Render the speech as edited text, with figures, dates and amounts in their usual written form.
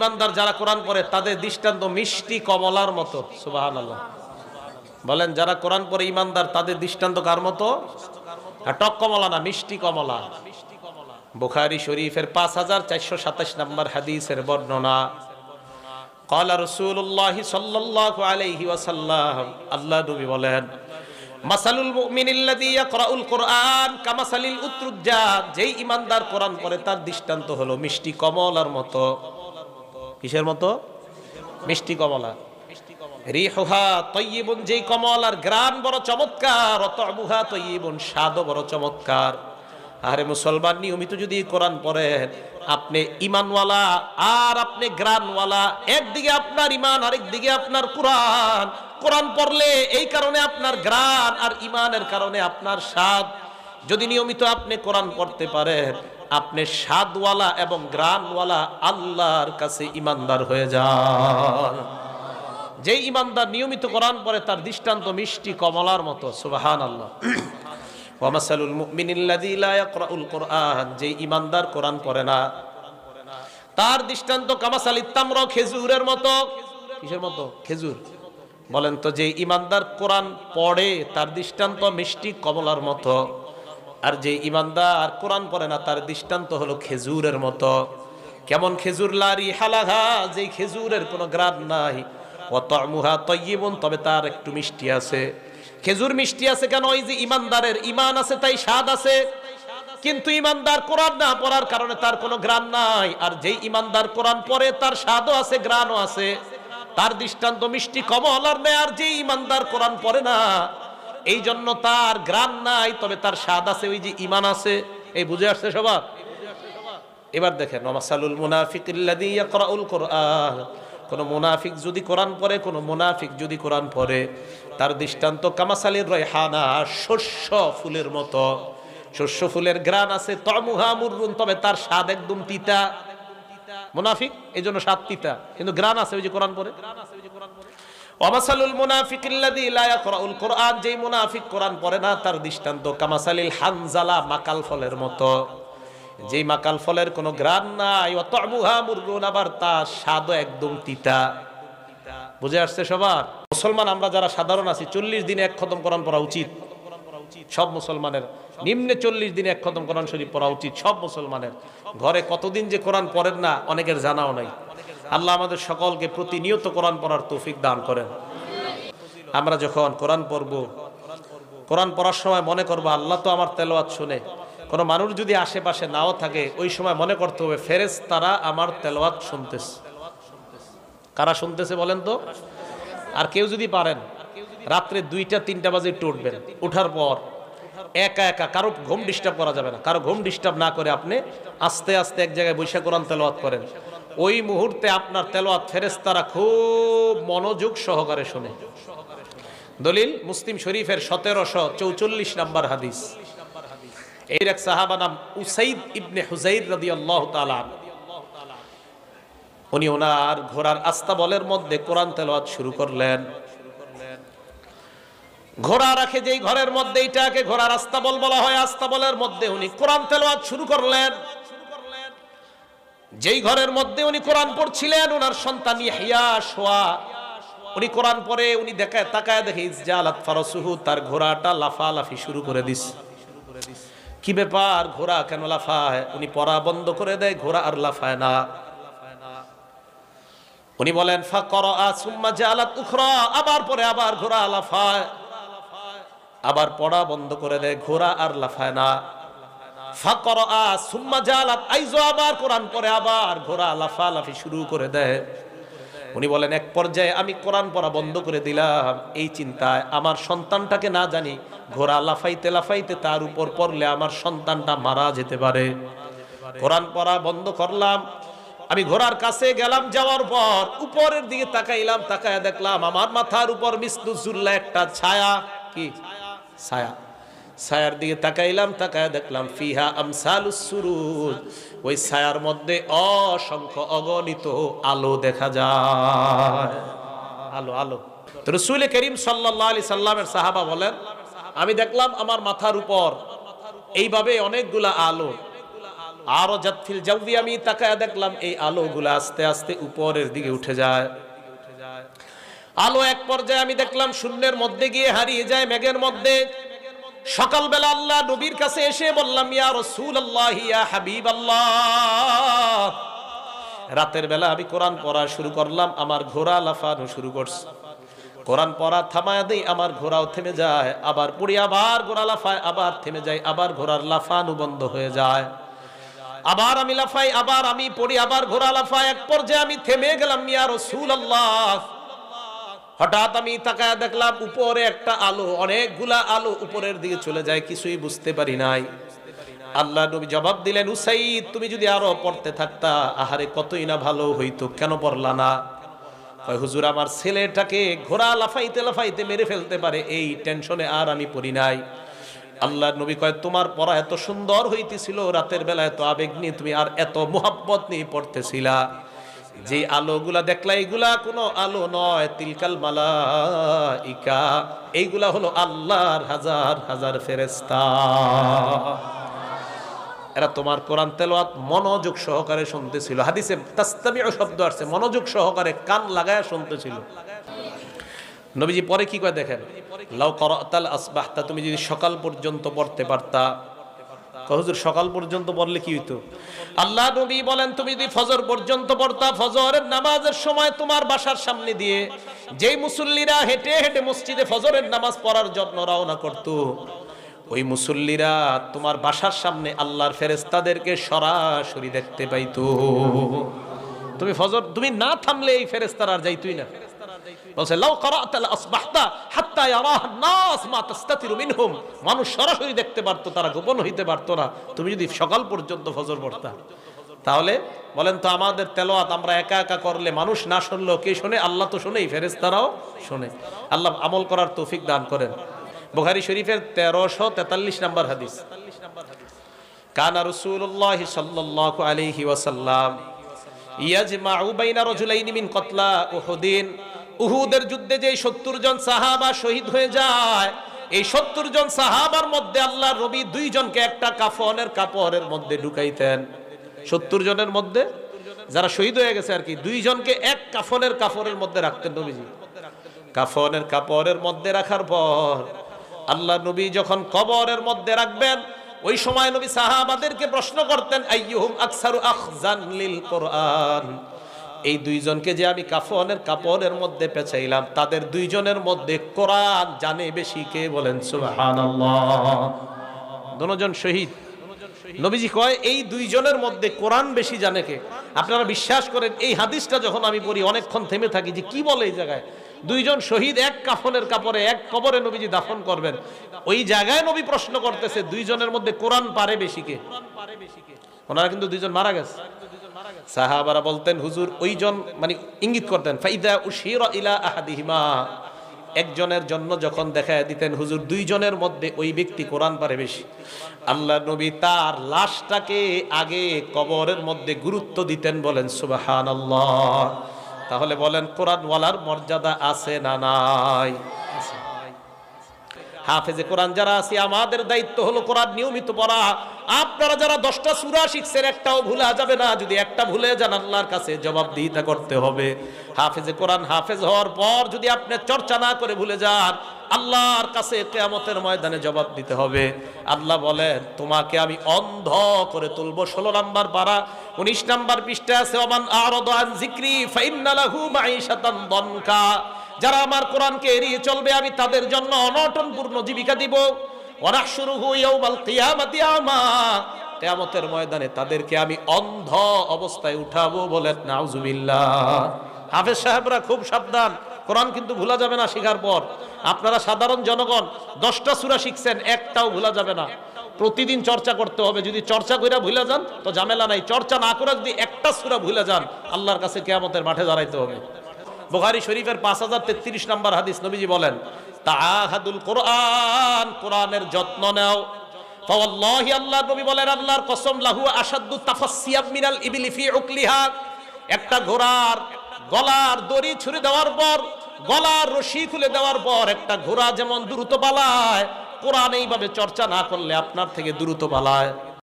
ইমানদার যারা কোরআন পড়ে তাদের দৃষ্টান্ত মিষ্টি কমলার মতো। সুবহানাল্লাহ। বলেন, যারা কোরআন পড়ে ইমানদার তাদের দৃষ্টান্ত কার মতো? টক কমলা না, মিষ্টি কমলা। বুখারী শরীফের 5427 নম্বর হাদিসের বর্ণনা। ক্বালা রাসূলুল্লাহ সাল্লাল্লাহু আলাইহি ওয়াসাল্লাম, আল্লাহ নবী বলেন, মাসালুল মুমিনিল্লাযী ইয়াকরাউল কুরআন কামাসালিল উতরুজ্জাত, যেই ইমানদার কোরআন পড়ে তার দৃষ্টান্ত হলো মিষ্টি কমলার মতো। কিসের মতো? মিষ্টি কমলা। রিহুহা তাইয়িবুন, যেই কমলার ঘ্রাণ বড় চমৎকার, তা'মুহা তাইয়িবুন, স্বাদও বড় চমৎকার। আরে মুসলমান, নিয়মিত যদি কোরআন পড়েন, আপনি ঈমানওয়ালা আর আপনি ঘ্রাণওয়ালা, একদিকে আপনার ঈমান আরেকদিকে আপনার কোরআন। কোরআন পড়লে এই কারণে আপনার ঘ্রাণ, আর ঈমানের কারণে আপনার স্বাদ। যদি নিয়মিত আপনি কোরআন পড়তে পারেন, আপনি স্বাদওয়ালা এবং ঘ্রাণওয়ালা আল্লাহর কাছে ঈমানদার হয়ে যান। যেই ঈমানদার নিয়মিত কোরআন পড়ে তার দৃষ্টান্ত মিষ্টি কমলার মতো। সুবহানাল্লাহ। ওয়া মাসালুল মুমিনিল্লাযী লা ইয়াকরাউল কুরআন, যেই ঈমানদার কোরআন পড়ে না তার দৃষ্টান্ত কামাসালিত তামর, খেজুরের মতো। কিসের মতো? খেজুর। বলেন তো, যে ঈমানদার কোরআন পড়ে তার দৃষ্টান্ত মিষ্টি কমলার মতো, আর যে ঈমানদার কোরআন পড়ে না তার দৃষ্টান্ত হলো খেজুরের মতো। কেমন খেজুর? লা রিহা লাহা, যেই খেজুরের কোনো ঘ্রাণ নাই। ওয়া তা'মুহা তাইয়িবুন, তবে তার একটু মিষ্টি আছে। খেজুর মিষ্টি আছে কেন? ওই যে ঈমানদারের ঈমান আছে তাই স্বাদ আছে। কিন্তু ঈমানদার কোরআন না পড়ার কারণে তার কোনো ঘ্রাণ নাই। আর যেই ঈমানদার কোরআন পড়ে তার স্বাদও আছে, ঘ্রাণও আছে। তার দৃষ্টান্ত মিষ্টি কমলার নেই। আর যেই ঈমানদার কোরআন পড়ে না, এই জন্য তার ঘ্রাণ নাই, তবে তার স্বাদ আছে, ওই যে ঈমান আছে। এই বুঝে আসছে সবার? এবার দেখেন, মাসালুল মুনাফিকিল্লাযী ইয়াকরাউল কুরআন, কোন মুনাফিক যদি কোরআন পড়ে, কোন মুনাফিক যদি কোরআন পড়ে, তার দৃষ্টান্ত কামাসালির রায়হানা, শস্য ফুলের মতো। শস্য ফুলের ঘ্রাণ আছে, তা'মুহা মুররুন, তবে তার স্বাদ একদম তিতা। মুনাফিক এই জন্য স্বাদ তিতা, কিন্তু ঘ্রাণ আছে ওই যে কোরআন পড়ে। ওয়া মাসালুল মুনাফিকিল্লাযী লা ইয়াকরাউল কুরআন, যেই মুনাফিক কোরআন পড়ে না তার দৃষ্টান্ত কামাসালিল হানজালা, মাকাল ফলের মতো। যেই মাকাল ফলের কোনো ঘ্রাণ নাই, ওয়া তা'মুহা মুররুন, আবার তার স্বাদও একদম তিতা। বুঝে আসছে সবার? মুসলমান আমরা যারা সাধারণ আছি, 40 দিনে এক খতম কোরআন পড়া উচিত সব মুসলমানের। নিম্নে 40 দিনে এক খতম কোরআন শরীফ পড়া উচিত সব মুসলমানের। ঘরে কতদিন যে কোরআন পড়েন না অনেকের জানাও নাই। আল্লাহ আমাদের সকলকে প্রতিনিয়ত কোরআন পড়ার তৌফিক দান করেন। আমরা যখন কোরআন পড়ব, কোরআন পড়ার সময় মনে করবো আল্লাহ তো আমার তেলাওয়াত শুনে। কোনো মানুষ যদি আশেপাশে নাও থাকে, ওই সময় মনে করতে হবে ফেরেশতারা আমার তেলাওয়াত শুনতেছে। কারা শুনতেছে বলেন তো? আর কেউ যদি পারেন, রাত্রে 2টা-3টা বাজে একটু উঠবেন। উঠার পর একা একা, কারো ঘুম ডিস্টার্ব করা যাবে না, কারো ঘুম ডিস্টার্ব না করে আপনি আস্তে আস্তে এক জায়গায় বসে কোরআন তেলাওয়াত করেন। ওই মুহূর্তে আপনার তেলাওয়াত ফেরেশতারা খুব মনোযোগ সহকারে শুনে। দলিল মুসলিম শরীফের 1744 নম্বর হাদিস। এর এক সাহাবা নাম উসাইদ ইবনে হুযাইর রাদিয়াল্লাহু তাআলা, উনি ওনার ঘোড়ার আস্তাবলের মধ্যে কোরআন তেলাওয়াত শুরু করলেন। ঘোড়া রাখে যেই ঘরের মধ্যে, এটাকে ঘোড়ার আস্তাবল বলা হয়। আস্তাবলের মধ্যে উনি কোরআন তেলাওয়াত শুরু করলেন। যেই ঘরের মধ্যে উনি কোরআন পড়ছিলেন, ওনার সন্তান ইয়াহইয়া শোয়া। উনি কোরআন পড়ে উনি তাকায় দেখে ইসজালাত ফারাসুহু, তার ঘোড়াটা লাফালাফি শুরু করে দিছে। কি ব্যাপার, ঘোড়া কেন লাফায়? উনি পড়া বন্ধ করে দেয়, ঘোড়া আর লাফায় না। উনি বলেন ফাকরা সুম্মা জালাত উখরা, আবার পরে আবার ঘোড়া লাফায়। আবার পড়া বন্ধ করে দেয়, ঘোড়া আর লাফায় না। ফাকরা সুম্মা জালাত আইজো, আবার কোরআন পড়ে আবার ঘোড়া লাফালাফি শুরু করে দেয়। উনি বলেন এক পর্যায়ে আমি কোরআন পড়া বন্ধ করে দিলাম, এই চিন্তায় আমার সন্তানটাকে না জানি ঘোড়া লাফাইতে লাফাইতে তার উপর পড়লে আমার সন্তানটা মারা যেতে পারে। কোরআন পড়া বন্ধ করলাম। আমি ঘোড়ার কাছে গেলাম, যাওয়ার পর উপরের দিকে তাকাইলাম, তাকায় দেখলাম আমার মাথার উপর মিসলুজুল্লাহ একটা ছায়া। কি ছায়া? ছায়ার দিকে তাকাইলাম, তাকায় দেখলাম ফিহা আমসালুস সুরুজ, ওই ছায়ার মধ্যে অসংখ্য অগণিত আলো দেখা যায়। আলো আলো। তো রাসূল করিম সাল্লাল্লাহু আলাইহি সাল্লামের সাহাবা বলেন, আমি দেখলাম আমার মাথার উপর এইভাবে অনেকগুলা আলো। আরো জাতফিল জাওয়ি, আমি তাকায় দেখলাম এই আলোগুলো আস্তে আস্তে উপরের দিকে উঠে যায়। আলো এক পর্যায়ে আমি দেখলাম শূন্যের মধ্যে গিয়ে হারিয়ে যায় মেঘের মধ্যে। সকালবেলা আল্লাহ নবীর কাছে এসে বললাম, ইয়া রাসূলুল্লাহ, ইয়া হাবিবাল্লাহ। রাতের বেলা আমি কোরআন পড়া শুরু করলাম, আমার ঘোড়া লাফানো শুরু করছে। কোরআন পড়া থামায় দেই, আমার ঘোড়াও থেমে যায়। আবার পড়ি, আবার ঘোড়া লাফায়, আবার থেমে যায়। আবার ঘোড়ার লাফানো বন্ধ হয়ে যায়। আবার আমি লাফাই, আবার আমি পড়ি, আবার ঘোড়া লাফায়। এক পর্যায়ে আমি থেমে গেলাম, ইয়া রাসূলুল্লাহ। হঠাৎ আমি তাকায় দেখলাম উপরে একটা আলো, অনেকগুলা আলো উপরের দিকে চলে যায়, কিছুই বুঝতে পারি নাই। আল্লাহ নবী জবাব দিলেন, উসাইদ, তুমি যদি আরো পড়তে থাকতা, আহারে কতই না ভালো হইতো, কেন পড়লা না? কয়, হুজুর, আমার ছেলেটাকে ঘোড়া লাফাইতে লাফাইতে মেরে ফেলতে পারে, এই টেনশনে আর আমি পড়ি নাই। আল্লাহ নবী কয়, তোমার পড়া এত সুন্দর হইতেছিল, রাতের বেলা এত আবেগ নিয়ে তুমি আর এত মোহাব্বত নিয়ে পড়তেছিলা, যে আলোগুলা দেখলা এগুলা কোনো আলো নয়, তিলকাল মালাইকা, এইগুলা হলো আল্লাহর হাজার হাজার ফেরেশতা। এরা তোমার কোরআন তেলাওয়াত মনোযোগ সহকারে শুনতেছিল। হাদিসে তাসতামিউ শব্দ আছে, মনোযোগ সহকারে কান লাগায় শুনতেছিল। নবীজি পরে কি কয় দেখেন, লাউ করাতাল আসবাহতা, তুমি যদি সকাল পর্যন্ত পড়তে পারতা। হুজুর, সকাল পর্যন্ত পড়লে কি হইতো? আল্লাহ নবী বলেন, তুমি যদি ফজর পর্যন্ত পড়তা, ফজরের নামাজের সময় তোমার বাসার সামনে দিয়ে যেই মুসল্লিরা হেঁটে হেঁটে মসজিদে ফজরের নামাজ পড়ার জন্য রওনা করত, ওই মুসল্লিরা তোমার বাসার সামনে আল্লাহর ফেরেশতাদেরকে সরাসরি দেখতে পাইতো। তুমি ফজর তুমি না থামলে এই ফেরেশতারা আর যাইতোই না। বলছে, লাউ করাতাল আসবাহতা হাত্তা ইয়ারাহান নাস মা তাস্তাতিরু মিনহুম, মানুষ সরাসরি দেখতে পারতো, তারা গোপন হইতে পারতো না, তুমি যদি সকাল পর্যন্ত ফজর পড়তা। তাহলে বলেন তো, আমাদের তেলাওয়াত আমরা একা একা করলে মানুষ না শুনলেও কে শুনে? আল্লাহ তো শুনেই, ফেরেশতারাও শুনে। আল্লাহ আমল করার তৌফিক দান করেন। বুখারী শরীফের 1343 নম্বর হাদিস, কানা রাসূলুল্লাহ সাল্লাল্লাহু আলাইহি ওয়াসাল্লাম ইয়াজমাউ বাইনা রাজুলাইনি মিন কতলা উহুদিন, উহুদের যুদ্ধে যে 70 জন সাহাবা শহীদ হয়ে যায়, এই 70 জন সাহাবার মধ্যে আল্লাহর নবী 2 জনকে একটা কাফনের কাপড়ের মধ্যে ঢুকাইতেন। 70 জনের মধ্যে যারা শহীদ হয়ে গেছে আর কি, 2 জনকে এক কাফনের কাপড়ের মধ্যে রাখতেন নবীজি। কাফনের কাপড়ের মধ্যে রাখার পর আল্লাহ নবী যখন কবরের মধ্যে রাখবেন, ওই সময় নবী সাহাবাদেরকে প্রশ্ন করতেন, আইয়ুহুম আকসারু আখজান লিল কোরআন, এই 2 জনকে যে আমি কাফনের কাপড়ের মধ্যে পেঁচাইলাম, তাদের 2 জনের মধ্যে কোরআন জানে বেশি কে? বলেন সুবহানাল্লাহ। দুজন শহীদ, নবীজি কয় এই 2 জনের মধ্যে কোরআন বেশি জানে কে? আপনারা বিশ্বাস করেন, এই হাদিসটা যখন আমি পড়ি অনেকক্ষণ থেমে থাকি যে কি বলে এই জায়গায়। 2 জন শহীদ এক কাফনের কাপড়ে এক কবরে নবীজি দাফন করবেন, ওই জায়গায় নবী প্রশ্ন করতেছে 2 জনের মধ্যে কোরআন পারে বেশি কে? ওনারা কিন্তু 2 জন মারা গেছে। সাহাবারা বলতেন, হুজুর, ওই জন মানে ইঙ্গিত করতেন, ফাইদা উশিরা ইলা আহাদিহিমা, একজনের জন্য যখন দেখায় দিতেন, হুজুর 2 জনের মধ্যে ওই ব্যক্তি কোরআন পারে বেশি, আল্লাহ নবী তার লাশটাকে আগে কবরের মধ্যে গুরুত্ব দিতেন। বলেন সুবহানাল্লাহ। তাহলে বলেন, কোরআন ওয়ালার মর্যাদা আছে না নাই? হাফেজে কোরআন যারা আছি, আমাদের দায়িত্ব হলো কোরআন নিয়মিত পড়া। আপনারা যারা 10টা সূরা শিখছেন, একটাও ভুলা যাবে না। যদি একটা ভুলে যান, আল্লাহর কাছে জবাবদিহিতা করতে হবে। হাফেজে কোরআন হাফেজ হওয়ার পর যদি আপনি চর্চা না করে ভুলে যান, আল্লাহর কাছে কিয়ামতের ময়দানে জবাব দিতে হবে। আল্লাহ বলেন, তোমাকে আমি অন্ধ করে তুলবো। 16 নম্বর পারা 19 নম্বর পৃষ্ঠা আছে, ওমান আরাদা আন যিকরি ফাইন্না লাহু মাঈশাতান দনকা, যারা আমার কোরআনকে এড়িয়ে চলবে, আমি তাদের জন্য অনটনপূর্ণ জীবিকা দিব। ওয়া নাহশুরুহু ইয়াওমাল কিয়ামাতি আমা, কিয়ামতের ময়দানে তাদেরকে আমি অন্ধ অবস্থায় উঠাবো। বলেন নাউজুবিল্লাহ। হাফেজ সাহেবরা খুব সাবধান, কোরআন কিন্তু ভুলা যাবে না শিখার পর। আপনারা সাধারণ জনগণ 10টা সূরা শিখছেন, একটাও ভুলা যাবে না। প্রতিদিন চর্চা করতে হবে। যদি চর্চা কইরা ভুলে যান তো ঝামেলা নাই, চর্চা না করে যদি একটা সূরা ভুলে যান, আল্লাহর কাছে কিয়ামতের মাঠে দাঁড়াইতে হবে। বুখারী শরীফের 5033 নম্বর হাদিস, নবীজি বলেন, তাআহাদুল কোরআন, কোরআনের যত্ন নাও। ফাওয়াল্লাহি, আল্লাহর নবী বলেন, আল্লাহর কসম, লাহু আশাদ্দু তাফাসসিয়াব মিনাল ইবলি ফি উকলিহা, একটা ঘোড়ার গলার দড়ি ছুঁড়ে দেওয়ার পর, গলার রশি খুলে দেওয়ার পর একটা ঘোড়া যেমন দ্রুত পালায়, কোরআন এইভাবে চর্চা না করলে আপনার থেকে দ্রুত পালায়।